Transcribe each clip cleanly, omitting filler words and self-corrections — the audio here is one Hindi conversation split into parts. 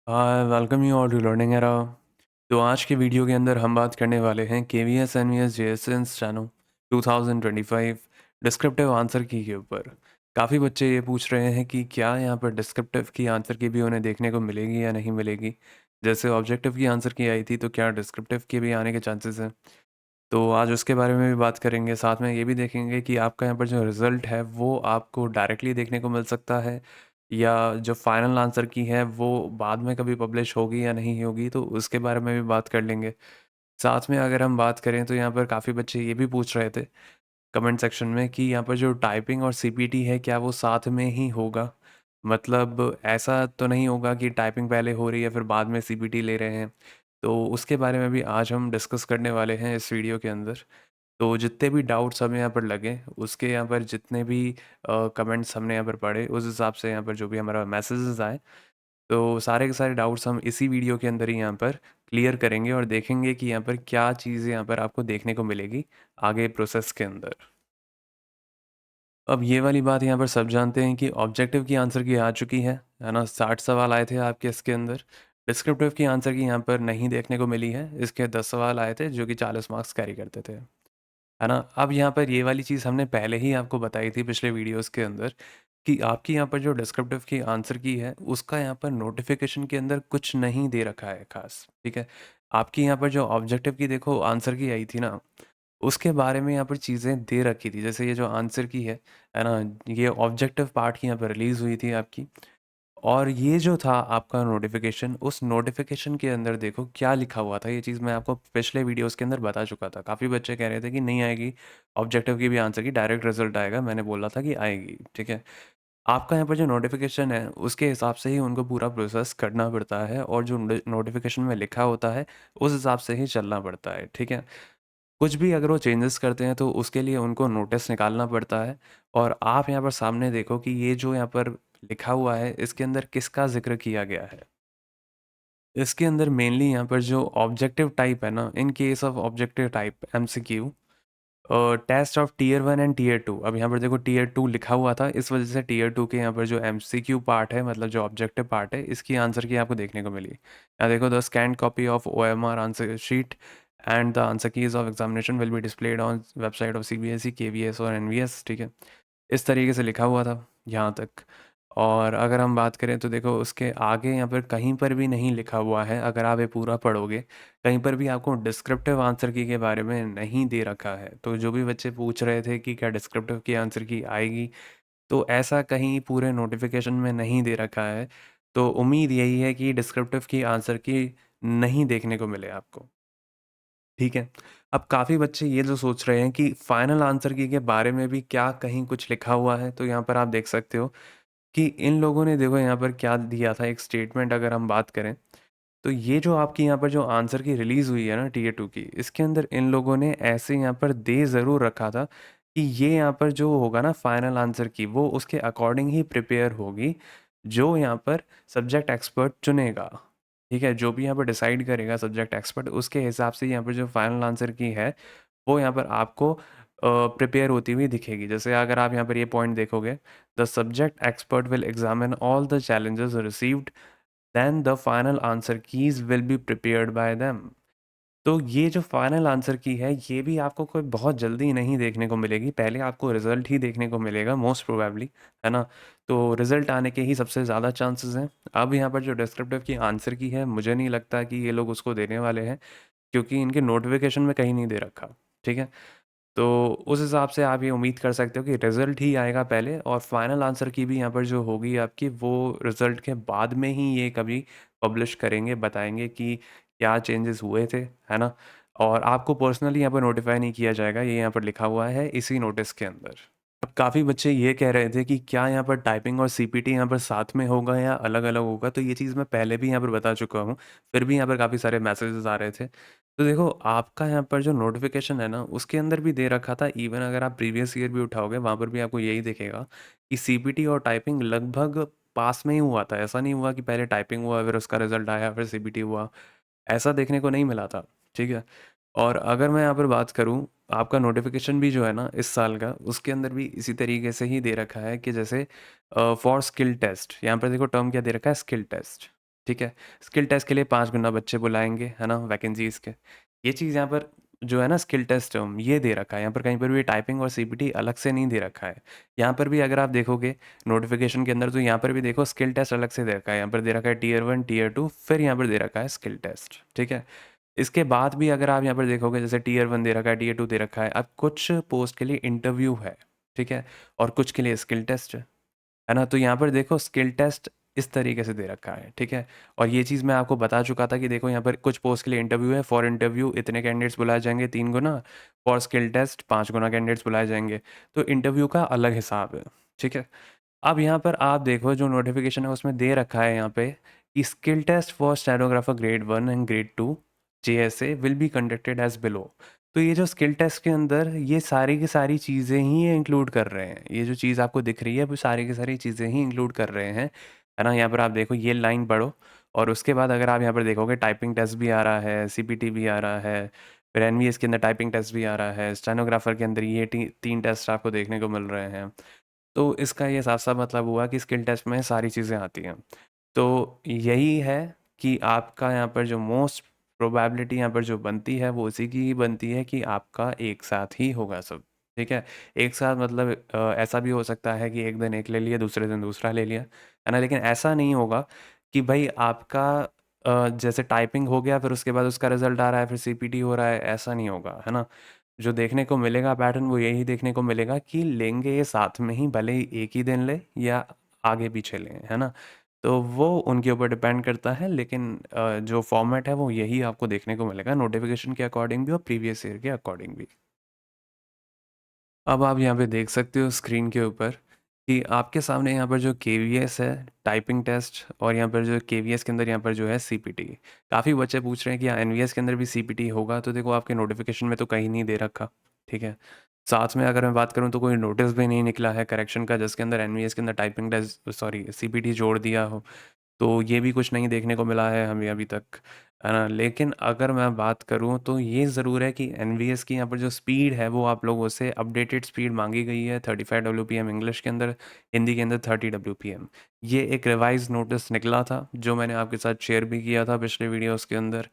Welcome you all to learning era. तो आज के वीडियो के अंदर हम बात करने वाले हैं K V S N V S J S N steno 2025 descriptive answer key के ऊपर। काफ़ी बच्चे ये पूछ रहे हैं कि क्या यहाँ पर डिस्क्रिप्टिव की आंसर की भी उन्हें देखने को मिलेगी या नहीं मिलेगी। जैसे ऑब्जेक्टिव की आंसर की आई थी तो क्या डिस्क्रिप्टिव की भी आने के चांसेस हैं। तो आज उसके बारे में भी बात करेंगे, साथ में ये भी देखेंगे कि आपका यहाँ पर जो रिज़ल्ट है वो आपको डायरेक्टली देखने को मिल सकता है या जो फाइनल आंसर की है वो बाद में कभी पब्लिश होगी या नहीं होगी, तो उसके बारे में भी बात कर लेंगे। साथ में अगर हम बात करें तो यहाँ पर काफ़ी बच्चे ये भी पूछ रहे थे कमेंट सेक्शन में कि यहाँ पर जो टाइपिंग और सीपीटी है क्या वो साथ में ही होगा। मतलब ऐसा तो नहीं होगा कि टाइपिंग पहले हो रही है फिर बाद में सीपीटी ले रहे हैं। तो उसके बारे में भी आज हम डिस्कस करने वाले हैं इस वीडियो के अंदर। तो जितने भी डाउट्स हमें यहाँ पर लगे, उसके यहाँ पर जितने भी कमेंट्स हमने यहाँ पर पढ़े, उस हिसाब से यहाँ पर जो भी हमारा मैसेजेस आए, तो सारे के सारे डाउट्स हम इसी वीडियो के अंदर ही यहाँ पर क्लियर करेंगे और देखेंगे कि यहाँ पर क्या चीज़ें यहाँ पर आपको देखने को मिलेगी आगे प्रोसेस के अंदर। अब ये वाली बात यहाँ पर सब जानते हैं कि ऑब्जेक्टिव की आंसर की आ चुकी है ना? 60 सवाल आए थे आपके इसके अंदर। डिस्क्रिप्टिव की आंसर की यहाँ पर नहीं देखने को मिली है। इसके 10 सवाल आए थे जो कि 40 मार्क्स कैरी करते थे। है ना? अब यहाँ पर ये वाली चीज़ हमने पहले ही आपको बताई थी पिछले वीडियोज़ के अंदर कि आपकी यहाँ पर जो डिस्क्रिप्टिव की आंसर की है, उसका यहाँ पर नोटिफ़िकेशन के अंदर कुछ नहीं दे रखा है ख़ास, ठीक है? आपकी यहाँ पर जो ऑब्जेक्टिव की देखो आंसर की आई थी ना, उसके बारे में यहाँ पर चीज़ें दे रखी थी। जैसे ये जो आंसर की है ना? ये ऑब्जेक्टिव पार्ट की यहाँ पर रिलीज़ हुई थी आपकी। और ये जो था आपका नोटिफ़िकेशन, उस नोटिफ़िकेशन के अंदर देखो क्या लिखा हुआ था, ये चीज़ मैं आपको पिछले वीडियोज़ के अंदर बता चुका था। काफ़ी बच्चे कह रहे थे कि नहीं आएगी, ऑब्जेक्टिव की भी आंसर की डायरेक्ट रिज़ल्ट आएगा, मैंने बोला था कि आएगी, ठीक है। आपका यहाँ पर जो नोटिफ़िकेशन है, उसके हिसाब से ही उनको पूरा प्रोसेस करना पड़ता है और जो नोटिफ़िकेशन में लिखा होता है, उस हिसाब से ही चलना पड़ता है, ठीक है। कुछ भी अगर वो चेंजेस करते हैं तो उसके लिए उनको नोटिस निकालना पड़ता है और आप यहाँ पर सामने देखो कि ये जो यहाँ पर लिखा हुआ है, इसके अंदर किसका ज़िक्र किया गया है। इसके अंदर मेनली यहाँ पर जो ऑब्जेक्टिव टाइप है ना, in case of objective type MCQ, test of tier 1 and tier 2। अब यहाँ पर देखो टियर 2 लिखा हुआ था, इस वजह से टियर 2 के यहाँ पर जो एमसीक्यू पार्ट है, मतलब जो ऑब्जेक्टिव पार्ट है, इसकी आंसर की आपको देखने को मिली। यहाँ देखो, the scanned copy of OMR answer sheet and the answer keys of examination will be displayed on website of CBSE, KVS और एनवीएस, ठीक है। इस तरीके से लिखा हुआ था यहाँ तक। और अगर हम बात करें तो देखो उसके आगे यहाँ पर कहीं पर भी नहीं लिखा हुआ है, अगर आप ये पूरा पढ़ोगे कहीं पर भी आपको डिस्क्रिप्टिव आंसर की के बारे में नहीं दे रखा है। तो जो भी बच्चे पूछ रहे थे कि क्या डिस्क्रिप्टिव की आंसर की आएगी, तो ऐसा कहीं पूरे नोटिफिकेशन में नहीं दे रखा है। तो उम्मीद यही है कि डिस्क्रिप्टिव की आंसर की नहीं देखने को मिले आपको, ठीक है। अब काफ़ी बच्चे ये जो सोच रहे हैं कि फाइनल आंसर की के बारे में भी क्या कहीं कुछ लिखा हुआ है, तो यहाँ पर आप देख सकते हो कि इन लोगों ने देखो यहाँ पर क्या दिया था एक स्टेटमेंट। अगर हम बात करें तो ये जो आपकी यहाँ पर जो आंसर की रिलीज़ हुई है ना टीयर 2 की, इसके अंदर इन लोगों ने ऐसे यहाँ पर दे ज़रूर रखा था कि ये यहाँ पर जो होगा ना फाइनल आंसर की, वो उसके अकॉर्डिंग ही प्रिपेयर होगी, जो यहाँ पर सब्जेक्ट एक्सपर्ट चुनेगा, ठीक है। जो भी यहाँ पर डिसाइड करेगा सब्जेक्ट एक्सपर्ट, उसके हिसाब से यहाँ पर जो फाइनल आंसर की है वो यहाँ पर आपको प्रिपेयर होती हुई दिखेगी। जैसे अगर आप यहाँ पर ये पॉइंट देखोगे, the subject expert will examine all the challenges received, then the final answer keys will be prepared by them. तो ये जो फाइनल आंसर की है, ये भी आपको कोई बहुत जल्दी नहीं देखने को मिलेगी, पहले आपको रिजल्ट ही देखने को मिलेगा मोस्ट प्रोबेबली, है ना। तो रिजल्ट आने के ही सबसे ज़्यादा चांसेस हैं। अब यहाँ पर जो डिस्क्रिप्टिव की आंसर की है, मुझे नहीं लगता कि ये लोग उसको देने वाले हैं, क्योंकि इनके नोटिफिकेशन में कहीं नहीं दे रखा, ठीक है। तो उस हिसाब से आप ये उम्मीद कर सकते हो कि रिज़ल्ट ही आएगा पहले और फाइनल आंसर की भी यहाँ पर जो होगी आपकी, वो रिज़ल्ट के बाद में ही ये कभी पब्लिश करेंगे, बताएँगे कि क्या चेंजेस हुए थे, है ना? और आपको पर्सनली यहाँ पर नोटिफ़ाई नहीं किया जाएगा, ये यहाँ पर लिखा हुआ है इसी नोटिस के अंदर। अब काफ़ी बच्चे ये कह रहे थे कि क्या यहाँ पर टाइपिंग और सीपीटी यहाँ पर साथ में होगा या अलग-अलग होगा? तो ये चीज़ मैं पहले भी यहाँ पर बता चुका हूँ, फिर भी यहाँ पर काफ़ी सारे मैसेजेस आ रहे थे। तो देखो आपका यहाँ पर जो नोटिफ़िकेशन है ना, उसके अंदर भी दे रखा था, इवन अगर आप प्रीवियस ईयर भी उठाओगे, वहाँ पर भी आपको यही दिखेगा कि सीपीटी और टाइपिंग लगभग पास में ही हुआ था। ऐसा नहीं हुआ कि पहले टाइपिंग हुआ, फिर उसका रिज़ल्ट आया, फिर सीपीटी हुआ, ऐसा देखने को नहीं मिला था, ठीक है? और अगर मैं यहाँ पर बात करूँ, आपका नोटिफ़िकेशन भी जो है ना इस साल का, उसके अंदर भी इसी तरीके से ही दे रखा है कि जैसे फॉर स्किल टेस्ट, यहाँ पर देखो टर्म क्या दे रखा है, स्किल टेस्ट। ठीक है? स्किल टेस्ट के लिए 5 गुना बच्चे बुलाएँगे, है ना? वैकेंसीज़ के। ये चीज़ यहाँ पर जो है ना स्किल टेस्ट टर्म ये दे रखा है, यहाँ पर कहीं पर भी टाइपिंग और सीपीटी अलग से नहीं दे रखा है। यहाँ पर भी अगर आप देखोगे नोटिफ़िकेशन के अंदर तो यहाँ पर भी देखो स्किल टेस्ट अलग से दे रखा है। यहाँ पर दे रखा है टियर 1, टियर 2 फिर यहाँ पर दे रखा है स्किल टेस्ट, ठीक है? इसके बाद भी अगर आप यहाँ पर देखोगे जैसे टियर 1 दे रखा है, टियर 2 दे रखा है। अब कुछ पोस्ट के लिए इंटरव्यू है, ठीक है? और कुछ के लिए स्किल टेस्ट है ना? तो यहाँ पर देखो स्किल टेस्ट इस तरीके से दे रखा है, ठीक है? और ये चीज़ मैं आपको बता चुका था कि देखो यहाँ पर कुछ पोस्ट के लिए इंटरव्यू है, फॉर इंटरव्यू इतने कैंडिडेट्स बुलाए जाएँगे 3 गुना, फॉर स्किल टेस्ट 5 गुना कैंडिडेट्स बुलाए जाएँगे। तो इंटरव्यू का अलग हिसाब है, ठीक है? अब यहाँ पर आप देखो जो नोटिफ़िकेशन है उसमें दे रखा है यहाँ पे कि skill test for stenographer grade 1 and grade 2 JSA will be conducted as below. तो ये जो स्किल टेस्ट के अंदर ये सारी की सारी चीज़ें ही इंक्लूड कर रहे हैं। ये जो चीज़ आपको दिख रही है वो सारी की सारी चीज़ें ही इंक्लूड कर रहे हैं। है ना? यहाँ पर आप देखो ये लाइन पढ़ो और उसके बाद अगर आप यहाँ पर देखोगे टाइपिंग टेस्ट भी आ रहा है, सीपीटी भी आ रहा है, फिर एनवीएस के अंदर टाइपिंग टेस्ट भी आ रहा है, स्टेनोग्राफर के अंदर ये 3 टेस्ट आपको देखने को मिल रहे हैं। तो इसका ये साफ-साफ मतलब हुआ कि स्किल टेस्ट में सारी चीज़ें आती हैं। तो यही है कि आपका यहाँ पर जो मोस्ट प्रोबेबिलिटी यहाँ पर जो बनती है वो उसी की ही बनती है कि आपका एक साथ ही होगा सब, ठीक है? एक साथ मतलब ऐसा भी हो सकता है कि एक दिन एक ले लिया, दूसरे दिन दूसरा ले लिया, है ना? लेकिन ऐसा नहीं होगा कि भई आपका जैसे टाइपिंग हो गया फिर उसके बाद उसका रिज़ल्ट आ रहा है, फिर सीपीटी हो रहा है, ऐसा नहीं होगा, है ना? जो देखने को मिलेगा पैटर्न वो यही देखने को मिलेगा कि लेंगे ये साथ में ही भले ही एक ही दिन लें या आगे पीछे लें, है ना? तो वो उनके ऊपर डिपेंड करता है लेकिन जो फॉर्मेट है वो यही आपको देखने को मिलेगा नोटिफ़िकेशन के अकॉर्डिंग भी और प्रीवियस ईयर के अकॉर्डिंग भी। अब आप यहाँ पे देख सकते हो स्क्रीन के ऊपर कि आपके सामने यहाँ पर जो केवीएस है, टाइपिंग टेस्ट और यहाँ पर जो केवीएस के अंदर यहाँ पर जो है सीपीटी। काफ़ी बच्चे पूछ रहे हैं कि एनवीएस के अंदर भी सीपीटी होगा, तो देखो आपके नोटिफिकेशन में तो कहीं नहीं दे रखा, ठीक है? साथ में अगर मैं बात करूँ तो कोई नोटिस भी नहीं निकला है करेक्शन का जिसके अंदर एनवीएस के अंदर टाइपिंग टेस्ट सॉरी सीपीटी जोड़ दिया हो। तो ये भी कुछ नहीं देखने को मिला है हमें अभी तक, है ना? लेकिन अगर मैं बात करूँ तो ये ज़रूर है कि एनवीएस की यहाँ पर जो स्पीड है वो आप लोगों से अपडेटेड स्पीड माँगी गई है 35 डब्ल्यूपीएम इंग्लिश के अंदर, हिंदी के अंदर 30 डब्ल्यूपीएम। ये एक रिवाइज़ नोटिस निकला था जो मैंने आपके साथ शेयर भी किया था पिछले वीडियोज़ के अंदर।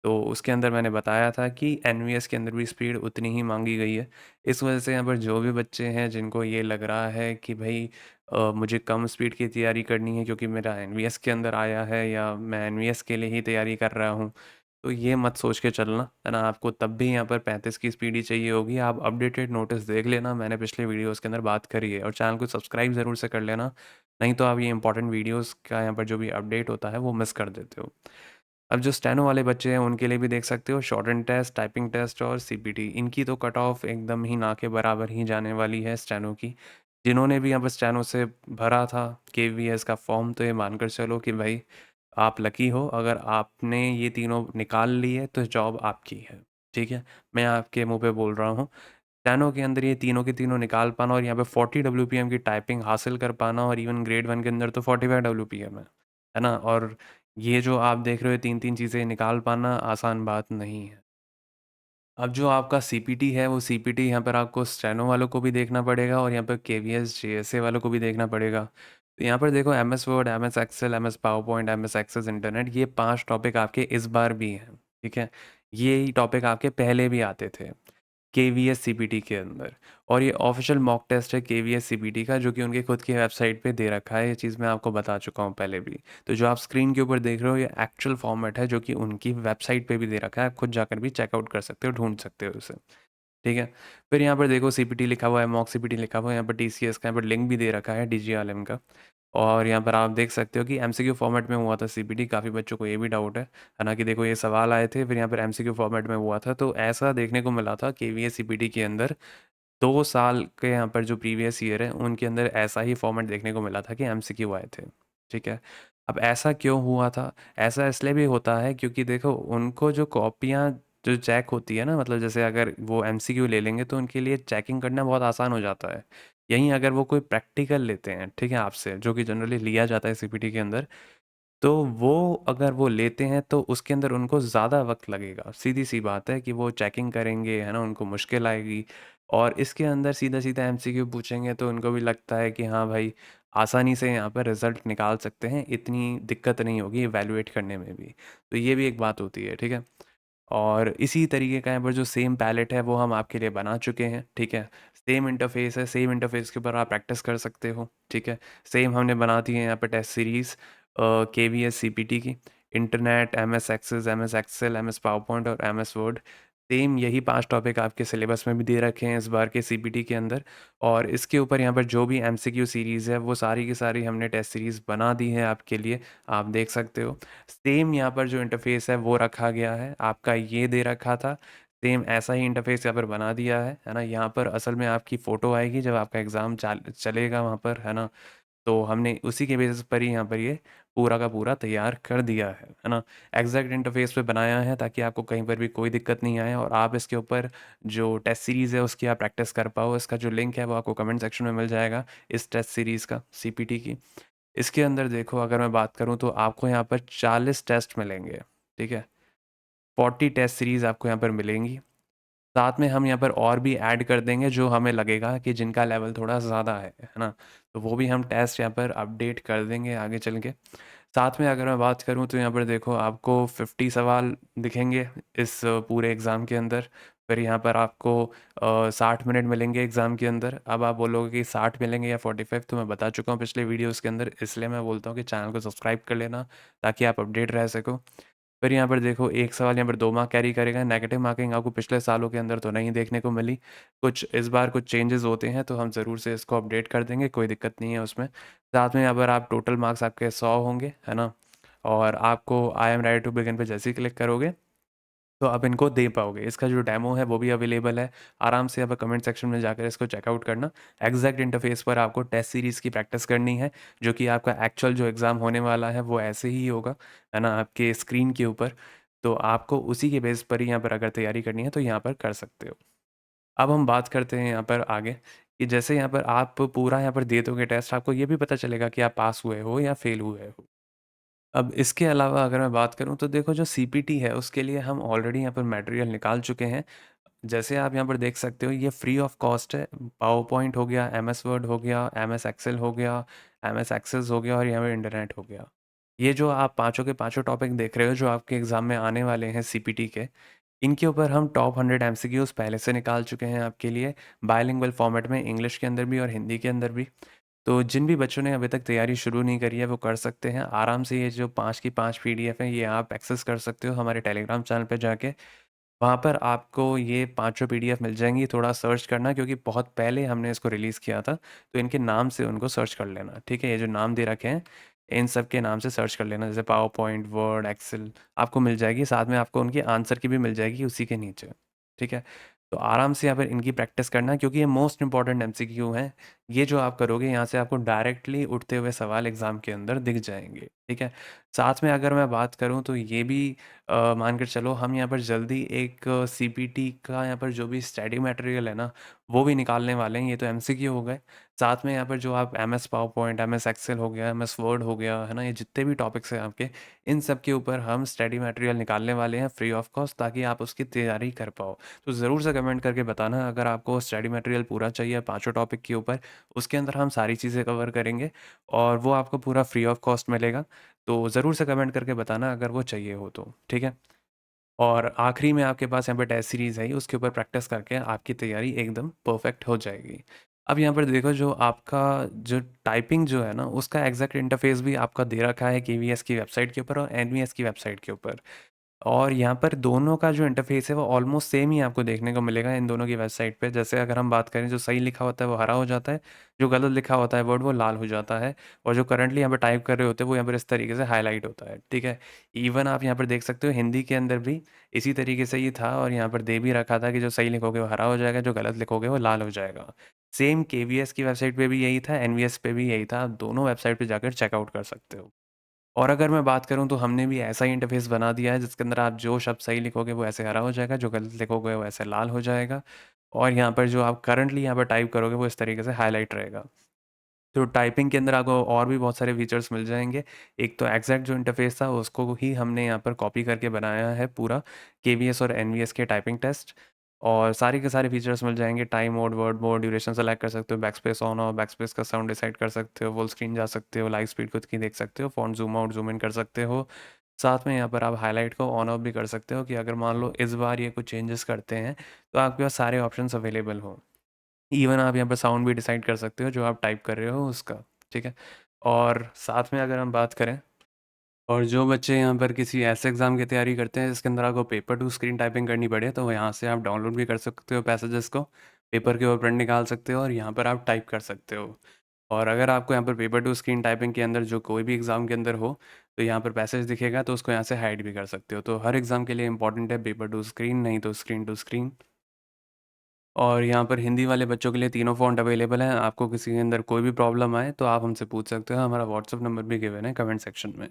तो उसके अंदर मैंने बताया था कि एनवीएस के अंदर भी स्पीड उतनी ही माँगी गई है। इस वजह से यहाँ पर जो भी बच्चे हैं जिनको ये लग रहा है कि भई मुझे कम स्पीड की तैयारी करनी है क्योंकि मेरा एनवीएस के अंदर आया है या मैं एनवीएस के लिए ही तैयारी कर रहा हूँ, तो ये मत सोच के चलना, है ना? आपको तब भी यहाँ पर 35 की स्पीड ही चाहिए होगी। आप अपडेटेड नोटिस देख लेना, मैंने पिछले वीडियोज़ के अंदर बात करी है और चैनल को सब्सक्राइब ज़रूर से कर लेना, नहीं तो आप ये इंपॉर्टेंट वीडियोज़ का यहाँ पर जो भी अपडेट होता है वो मिस कर देते हो। अब जो स्टेनो वाले बच्चे हैं उनके लिए भी देख सकते हो शॉर्टन टेस्ट, टाइपिंग टेस्ट और सीपीटी इनकी तो कट ऑफ एकदम ही ना के बराबर ही जाने वाली है स्टेनो की। जिन्होंने भी यहाँ पर स्टेनो से भरा था केवीएस का फॉर्म तो ये मानकर चलो कि भाई आप लकी हो अगर आपने ये तीनों निकाल लिए तो जॉब आपकी है, ठीक है? मैं आपके मुँह पे बोल रहा हूँ। स्टेनो के अंदर ये तीनों के तीनों निकाल पाना और यहाँ पे 40 डब्ल्यूपीएम की टाइपिंग हासिल कर पाना और इवन ग्रेड 1 के अंदर तो 45 डब्ल्यूपीएम है ना? और ये जो आप देख रहे हो 3-3 चीज़ें निकाल पाना आसान बात नहीं है। अब जो आपका सीपीटी है वो सीपीटी यहाँ पर आपको स्टेनो वालों को भी देखना पड़ेगा और यहाँ पर केवीएस, जेएसए वालों को भी देखना पड़ेगा। तो यहाँ पर देखो MS Word, MS Excel, MS PowerPoint, MS Access internet ये 5 टॉपिक आपके इस बार भी हैं, ठीक है? ये टॉपिक आपके पहले भी आते थे। केवीएस सीपीटी के अंदर और ये ऑफिशियल मॉक टेस्ट है केवीएस सीपीटी का जो कि उनके खुद की वेबसाइट पे दे रखा है। ये चीज़ मैं आपको बता चुका हूँ पहले भी। तो जो आप स्क्रीन के ऊपर देख रहे हो ये एक्चुअल फॉर्मेट है जो कि उनकी वेबसाइट पे भी दे रखा है। आप खुद जाकर भी चेकआउट कर सकते हो, ढूँढ सकते हो उसे। ठीक है? फिर यहाँ पर देखो सीपीटी लिखा हुआ है, मॉक सीपीटी लिखा हुआ है, यहाँ पर टीसीएस का यहाँ पर लिंक भी दे रखा है डीजीआरएम का। और यहाँ पर आप देख सकते हो कि एमसीक्यू फॉर्मेट में हुआ था सीपीटी, काफ़ी बच्चों को ये भी डाउट है ना? कि देखो ये सवाल आए थे फिर यहाँ पर एमसीक्यू फॉर्मेट में हुआ था, तो ऐसा देखने को मिला था केवीएस सीपीटी के अंदर 2 साल के यहाँ पर जो प्रीवियस ईयर है, उनके अंदर ऐसा ही फॉर्मेट देखने को मिला था कि एमसीक्यू आए थे, ठीक है? अब ऐसा क्यों हुआ था? ऐसा इसलिए भी होता है क्योंकि देखो उनको जो कॉपियाँ जो चेक होती है ना मतलब जैसे अगर वो एमसीक्यू ले लेंगे तो उनके लिए चेकिंग करना बहुत आसान हो जाता है। यहीं अगर वो कोई प्रैक्टिकल लेते हैं, ठीक है, आपसे जो कि जनरली लिया जाता है सीपीटी के अंदर तो वो अगर वो लेते हैं तो उसके अंदर उनको ज़्यादा वक़्त लगेगा। सीधी-सी बात है कि वो चेकिंग करेंगे, है ना? उनको मुश्किल आएगी और इसके अंदर सीधा-सीधा एमसीक्यू पूछेंगे तो उनको भी लगता है कि हाँ भाई, आसानी से यहाँ पर रिज़ल्ट निकाल सकते हैं, इतनी दिक्कत नहीं होगी इवैल्यूएट करने में भी। तो ये भी एक बात होती है, ठीक है? और इसी तरीके का यहाँ पर जो सेम पैलेट है वो हम आपके लिए बना चुके हैं, ठीक है? सेम इंटरफ़ेस है, सेम इंटरफ़ेस के ऊपर आप प्रैक्टिस कर सकते हो, ठीक है? सेम हमने बना दी है यहाँ पे टेस्ट सीरीज़ केवीएस सीपीटी की, internet, MS Access, MS Excel, MS PowerPoint और एमएस वर्ड। सेम यही 5 टॉपिक आपके सिलेबस में भी दे रखे हैं इस बार के सीपीटी के अंदर, और इसके ऊपर यहाँ पर जो भी एमसीक्यू सीरीज़ है वो सारी की सारी हमने टेस्ट सीरीज़ बना दी है आपके लिए, आप देख सकते हो। सेम यहाँ पर जो इंटरफ़ेस है वो रखा गया है, आपका ये दे रखा था, सेम ऐसा ही इंटरफ़ेस यहाँ पर बना दिया है ना? यहाँ पर असल में आपकी फ़ोटो आएगी जब आपका एग्ज़ाम चलेगा वहाँ पर, है ना? तो हमने उसी के बेसिस पर ही यहाँ पर ये पूरा का पूरा तैयार कर दिया है ना? एग्ज़ैक्ट इंटरफ़ेस पे बनाया है ताकि आपको कहीं पर भी कोई दिक्कत नहीं आए और आप इसके ऊपर जो टेस्ट सीरीज़ है उसकी आप प्रैक्टिस कर पाओ। इसका जो लिंक है वो आपको कमेंट सेक्शन में मिल जाएगा, इस टेस्ट सीरीज़ का, सीपीटी की। इसके अंदर देखो, अगर मैं बात करूँ तो आपको यहाँ पर 40 टेस्ट मिलेंगे, ठीक है? 40 टेस्ट सीरीज़ आपको यहाँ पर मिलेंगी। साथ में हम यहाँ पर और भी ऐड कर देंगे जो हमें लगेगा कि जिनका लेवल थोड़ा ज़्यादा है ना? तो वो भी हम टेस्ट यहाँ पर अपडेट कर देंगे आगे चल के। साथ में अगर मैं बात करूँ तो यहाँ पर देखो आपको 50 सवाल दिखेंगे इस पूरे एग्ज़ाम के अंदर। फिर यहाँ पर आपको 60 मिनट मिलेंगे एग्ज़ाम के अंदर। अब आप बोलोगे कि 60 मिलेंगे या 45, तो मैं बता चुका हूँ पिछले वीडियोज़ के अंदर, इसलिए मैं बोलता हूँ कि चैनल को सब्सक्राइब कर लेना ताकि आप अपडेट रह सको। फिर यहाँ पर देखो, एक सवाल यहाँ पर 2 मार्क कैरी करेगा। नेगेटिव मार्किंग आपको पिछले सालों के अंदर तो नहीं देखने को मिली। कुछ इस बार कुछ चेंजेस होते हैं तो हम ज़रूर से इसको अपडेट कर देंगे, कोई दिक्कत नहीं है उसमें। साथ में यहाँ पर आप टोटल मार्क्स आपके 100 होंगे, है ना? और आपको I am ready to begin पे जैसे ही क्लिक करोगे तो आप इनको दे पाओगे। इसका जो डेमो है वो भी अवेलेबल है। आराम से आप कमेंट सेक्शन में जाकर इसको चेकआउट करना। एग्जैक्ट इंटरफेस पर आपको टेस्ट सीरीज़ की प्रैक्टिस करनी है, जो कि आपका एक्चुअल जो एग्ज़ाम होने वाला है वो ऐसे ही होगा, है ना? आपके स्क्रीन के ऊपर। तो आपको उसी के बेस पर ही यहाँ पर अगर तैयारी करनी है तो यहाँ पर कर सकते हो। अब हम बात करते हैं यहाँ पर आगे, कि जैसे यहाँ पर आप पूरा यहाँ पर दे दोगे टेस्ट, आपको ये भी पता चलेगा कि आप पास हुए हो या फेल हुए हो। अब इसके अलावा अगर मैं बात करूँ तो देखो, जो सीपीटी है उसके लिए हम ऑलरेडी यहाँ पर मटेरियल निकाल चुके हैं। जैसे आप यहाँ पर देख सकते हो, ये फ्री ऑफ कॉस्ट है। पावर पॉइंट हो गया, एमएस वर्ड हो गया, एमएस एक्सेल हो गया, एमएस एक्सेस हो गया और यहाँ पर इंटरनेट हो गया। ये जो आप पाँचों के पाँचों टॉपिक देख रहे हो जो आपके एग्ज़ाम में आने वाले हैं सीपीटी के, इनके ऊपर हम टॉप 100 एमसीक्यूज़ पहले से निकाल चुके हैं आपके लिए, बाइलिंगुअल फॉर्मेट में, इंग्लिश के अंदर भी और हिंदी के अंदर भी। तो जिन भी बच्चों ने अभी तक तैयारी शुरू नहीं करी है वो कर सकते हैं आराम से। ये जो 5 की 5 पीडीएफ हैं ये आप एक्सेस कर सकते हो हमारे टेलीग्राम चैनल पे जाके। वहाँ पर आपको ये पाँचों पीडीएफ मिल जाएंगी। थोड़ा सर्च करना क्योंकि बहुत पहले हमने इसको रिलीज़ किया था, तो इनके नाम से उनको सर्च कर लेना, ठीक है? ये जो नाम दे रखे हैं इन सब के नाम से सर्च कर लेना, जैसे पावर पॉइंट, वर्ड, एक्सेल आपको मिल जाएगी। साथ में आपको उनकी आंसर की भी मिल जाएगी उसी के नीचे, ठीक है? तो आराम से यहाँ पर इनकी प्रैक्टिस करना क्योंकि ये मोस्ट इंपॉर्टेंट एमसीक्यू हैं। ये जो आप करोगे यहाँ से आपको डायरेक्टली उठते हुए सवाल एग्ज़ाम के अंदर दिख जाएंगे, ठीक है? साथ में अगर मैं बात करूँ तो ये भी मान कर चलो, हम यहाँ पर जल्दी एक सीपीटी का यहाँ पर जो भी स्टडी मटेरियल है ना वो भी निकालने वाले हैं। ये तो एमसीक्यू हो गए। साथ में यहाँ पर जो आप MS PowerPoint, MS Excel हो गया, एमएस वर्ड हो गया, है ना? ये जितने भी टॉपिक्स हैं आपके, इन सब के ऊपर हम स्टडी मटेरियल निकालने वाले हैं फ्री ऑफ कॉस्ट, ताकि आप उसकी तैयारी कर पाओ। तो ज़रूर से कमेंट करके बताना अगर आपको स्टडी मटेरियल पूरा चाहिए पाँचों टॉपिक के ऊपर। उसके अंदर हम सारी चीज़ें कवर करेंगे और वो आपको पूरा फ्री ऑफ कॉस्ट मिलेगा। तो ज़रूर से कमेंट करके बताना अगर वो चाहिए हो तो, ठीक है? और आखिरी में आपके पास यहाँ पे टेस्ट सीरीज़ है ही, उसके ऊपर प्रैक्टिस करके आपकी तैयारी एकदम परफेक्ट हो जाएगी। अब यहाँ पर देखो, जो आपका जो टाइपिंग जो है ना उसका एग्जैक्ट इंटरफेस भी आपका दे रखा है केवीएस की वेबसाइट के ऊपर और एनवीएस की वेबसाइट के ऊपर। और यहाँ पर दोनों का जो इंटरफ़ेस है वो ऑलमोस्ट सेम ही आपको देखने को मिलेगा इन दोनों की वेबसाइट पे। जैसे अगर हम बात करें, जो सही लिखा होता है वो हरा हो जाता है, जो गलत लिखा होता है वर्ड वो लाल हो जाता है, और जो करंटली यहाँ पर टाइप कर रहे होते हैं वो यहाँ पर इस तरीके से हाईलाइट होता है, ठीक है? इवन आप यहाँ पर देख सकते हो हिंदी के अंदर भी इसी तरीके से ही था, और यहाँ पर दे भी रखा था कि जो सही लिखोगे वो हरा हो जाएगा, जो गलत लिखोगे वो लाल हो जाएगा। सेम केवीएस की वेबसाइट पे भी यही था, एनवीएस पे भी यही था। आप दोनों वेबसाइट पे जाकर चेकआउट कर सकते हो। और अगर मैं बात करूँ तो हमने भी ऐसा ही इंटरफ़ेस बना दिया है जिसके अंदर आप जो शब्द सही लिखोगे वो ऐसे हरा हो जाएगा, जो गलत लिखोगे वो ऐसे लाल हो जाएगा, और यहाँ पर जो आप करंटली यहाँ पर टाइप करोगे वो इस तरीके से हाईलाइट रहेगा। तो टाइपिंग के अंदर आपको और भी बहुत सारे फीचर्स मिल जाएँगे। एक तो एग्जैक्ट जो इंटरफ़ेस था उसको ही हमने यहाँ पर कॉपी करके बनाया है पूरा, केवीएस और एनवीएस के टाइपिंग टेस्ट। और सारे के सारे फीचर्स मिल जाएंगे। Time mode, word mode, duration select कर सकते हो, बैकस्पेस ऑन और बैकस्पेस का साउंड डिसाइड कर सकते हो, फुल स्क्रीन जा सकते हो, लाइव स्पीड खुद की देख सकते हो, font zoom out zoom in कर सकते हो। साथ में यहाँ पर आप हाईलाइट को ऑन ऑफ भी कर सकते हो कि अगर मान लो इस बार ये कुछ चेंजेस करते हैं तो आपके पास सारे ऑप्शंस अवेलेबल हो। इवन आप यहाँ पर साउंड भी डिसाइड कर सकते हो जो आप टाइप कर रहे हो उसका। ठीक है। और साथ में अगर हम बात करें, और जो बच्चे यहाँ पर किसी ऐसे एग्ज़ाम की तैयारी करते हैं जिसके अंदर आपको पेपर टू स्क्रीन टाइपिंग करनी पड़े, तो यहाँ से आप डाउनलोड भी कर सकते हो पैसेजेस को, पेपर के ऊपर प्रिंट निकाल सकते हो और यहाँ पर आप टाइप कर सकते हो। और अगर आपको यहाँ पर पेपर टू स्क्रीन टाइपिंग के अंदर जो कोई भी एग्ज़ाम के अंदर हो तो यहाँ पर पैसेज दिखेगा, तो उसको यहाँ से हाइड भी कर सकते हो। तो हर एग्ज़ाम के लिए इंपॉर्टेंट है पेपर टू स्क्रीन, नहीं तो स्क्रीन टू स्क्रीन। और यहाँ पर हिंदी वाले बच्चों के लिए तीनों फ़ॉन्ट अवेलेबल हैं। आपको किसी के अंदर कोई भी प्रॉब्लम आए तो आप हमसे पूछ सकते हो। हमारा व्हाट्सअप नंबर भी गिवन है कमेंट सेक्शन में।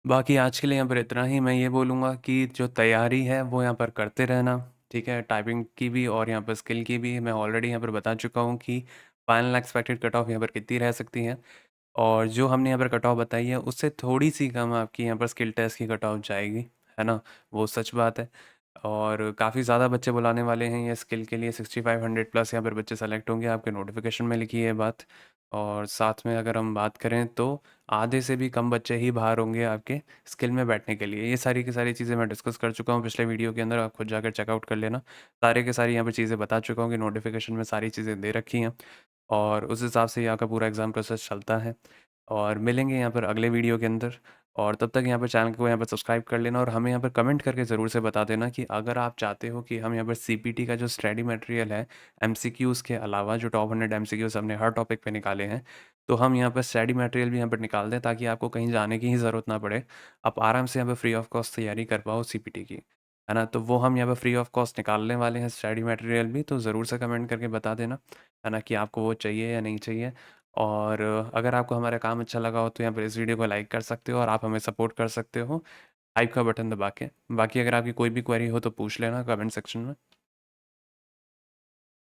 बाकी आज के लिए यहाँ पर इतना ही। मैं ये बोलूँगा कि जो तैयारी है वो यहाँ पर करते रहना, ठीक है? टाइपिंग की भी और यहाँ पर स्किल की भी। मैं ऑलरेडी यहाँ पर बता चुका हूँ कि फाइनल एक्सपेक्टेड कट ऑफ यहाँ पर कितनी रह सकती है, और जो हमने यहाँ पर कट ऑफ बताई है उससे थोड़ी सी कम आपकी यहाँ पर स्किल टेस्ट की कट ऑफ जाएगी, है ना? वो सच बात है। और काफ़ी ज़्यादा बच्चे बुलाने वाले हैं ये स्किल के लिए, 6500 प्लस यहाँ पर बच्चे सेलेक्ट होंगे, आपके नोटिफिकेशन में लिखी है बात। और साथ में अगर हम बात करें तो आधे से भी कम बच्चे ही बाहर होंगे आपके स्किल में बैठने के लिए। ये सारी की सारी चीज़ें मैं डिस्कस कर चुका हूँ पिछले वीडियो के अंदर, आप खुद जाकर चेकआउट कर लेना। सारे के सारी यहाँ पर चीज़ें बता चुका हूँ कि नोटिफिकेशन में सारी चीज़ें दे रखी हैं, और उस हिसाब से यहाँ का पूरा एग्ज़ाम प्रोसेस चलता है। और मिलेंगे यहाँ पर अगले वीडियो के अंदर, और तब तक यहाँ पर चैनल को यहाँ पर सब्सक्राइब कर लेना, और हमें यहाँ पर कमेंट करके ज़रूर से बता देना कि अगर आप चाहते हो कि हम यहाँ पर सीपीटी का जो स्टडी मटेरियल है, एमसीक्यूज़ के अलावा जो टॉप 100 एमसीक्यूज़ हमने हर टॉपिक पे निकाले हैं, तो हम यहाँ पर स्टडी मटेरियल भी यहाँ पर निकाल दें ताकि आपको कहीं जाने की ही ज़रूरत ना पड़े। आप आराम से यहाँ पर फ्री ऑफ कॉस्ट तैयारी कर पाओ सीपीटी की, है ना? तो वो हम यहाँ पर फ्री ऑफ कॉस्ट निकालने वाले हैं स्टडी मटेरियल भी, तो ज़रूर से कमेंट करके बता देना, है ना, कि आपको वो चाहिए या नहीं चाहिए। और अगर आपको हमारा काम अच्छा लगा हो तो यहाँ पर इस वीडियो को लाइक कर सकते हो और आप हमें सपोर्ट कर सकते हो हाइप का बटन दबा के। बाकी अगर आपकी कोई भी क्वेरी हो तो पूछ लेना कमेंट सेक्शन में।